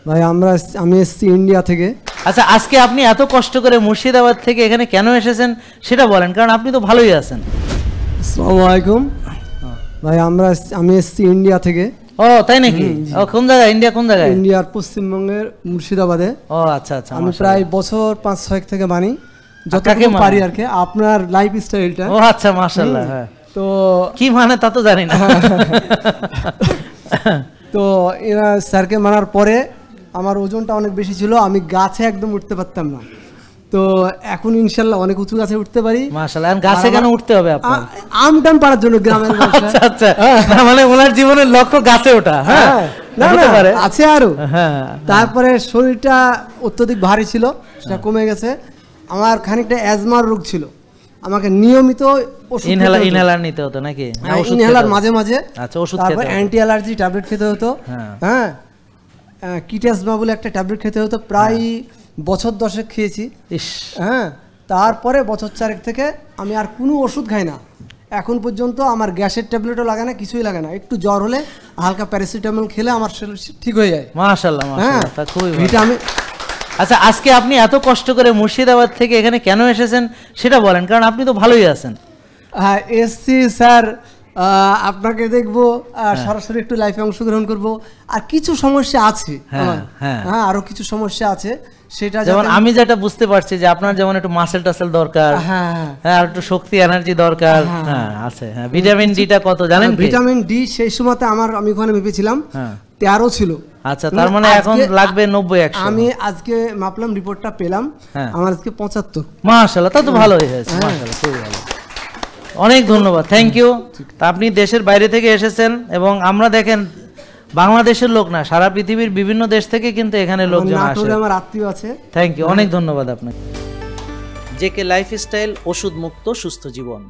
ভাই আমি এসেছি ইন্ডিয়া থেকে। আচ্ছা, আজকে আপনি এত কষ্ট করে মুর্শিদাবাদ থেকে এখানে কেন এসেছেন সেটা বলেন, কারণ আপনি তো ভালোই আছেন। আসসালামু আলাইকুম ভাই, আমি এসেছি ইন্ডিয়া থেকে। ও তাই নাকি? ও কোন জায়গায়? ইন্ডিয়া কোন জায়গায়? ইন্ডিয়ার পশ্চিমবঙ্গের মুর্শিদাবাদে। ও আচ্ছা আচ্ছা। আমি প্রায় বছর 5-6 থেকে বানি, যতটুকু পারি আর কি, আপনার লাইফ স্টাইলটা। ও আচ্ছা, মাশাআল্লাহ। হ্যাঁ, তো কি মানে তা তো জানি না। তো এরা স্যারকে মানার পরে আমার ওজনটা অনেক বেশি ছিল, আমি গাছে একদম উঠতে পারতাম না। তো এখন ইনশাআল্লাহ অনেক উঁচু গাছে উঠতে পারি। মাশাআল্লাহ। গাছে কেন উঠতে হবে আপনার? আমটান পাড়ার জন্য গ্রামের মানুষ। আচ্ছা আচ্ছা, মানে ওনার জীবনের লক্ষ্য গাছে ওঠা। হ্যাঁ, না আছে আরো। হ্যাঁ, তারপরে শরীরটা অত্যধিক ভারী ছিল, সেটা কমে গেছে। আমার খানিকটা অ্যাজমার রোগ ছিল, আমাকে নিয়মিত ইনহেলার নিতে হতো নাকি? ইনহেলার মাঝে মাঝে। আচ্ছা, ওষুধ খেতে তারপর অ্যান্টি অ্যালার্জি ট্যাবলেট খেতে হতো। হ্যাঁ, কিটাসমা বলে একটা ট্যাবলেট খেতে হতো, প্রায় বছর 10 খেয়েছি। হ্যাঁ, তারপরে বছর 4 থেকে আমি আর কোনো ওষুধ খাই না এখন পর্যন্ত। আমার গ্যাসের ট্যাবলেটও লাগে না, কিছুই লাগে না। একটু জ্বর হলে হালকা প্যারাসিটামল খেলে আমার ঠিক হয়ে যায়। মাশাআল্লাহ মাশাআল্লাহ, তা খুবই ভালো। আমি আচ্ছা, আজকে আপনি এত কষ্ট করে মুর্শিদাবাদ থেকে এখানে কেন এসেছেন সেটা বলেন, কারণ আপনি তো ভালোই আছেন। হ্যাঁ, এসছি স্যার, আপনাকে দেখবো, সরাসরি একটু লাইফে অংশগ্রহণ করব। আর কিছু সমস্যা আছে, হ্যাঁ আরো কিছু সমস্যা আছে, সেটা যেমন আমি যেটা বুঝতে পারছি যে আপনার যেমন একটু মাসেল টাসেল দরকার, হ্যাঁ, আর একটু শক্তি এনার্জি দরকার। হ্যাঁ আছে। হ্যাঁ, ভিটামিন ডিটা কত জানেন? ভিটামিন ডি সেই সময়তে আমি ওখানে ভেবেছিলাম 13 ছিল। আচ্ছা, তার মানে এখন লাগবে 90-100। আমি আজকে মাপলাম, রিপোর্টটা পেলাম, আমার আজকে 75। মাশাআল্লাহ, তা তো ভালোই হয়েছে। মাশাআল্লাহ, খুবই ভালো। অনেক ধন্যবাদ, থ্যাংক ইউ। তা আপনি দেশের বাইরে থেকে এসেছেন, এবং আমরা দেখেন বাংলাদেশের লোক না, সারা পৃথিবীর বিভিন্ন দেশ থেকে কিন্তু এখানে লোকজন আসে। আমার আত্মীয় আছে। থ্যাংক ইউ, অনেক ধন্যবাদ আপনাকে। জেকে লাইফস্টাইল, ওষুধ মুক্ত সুস্থ জীবন।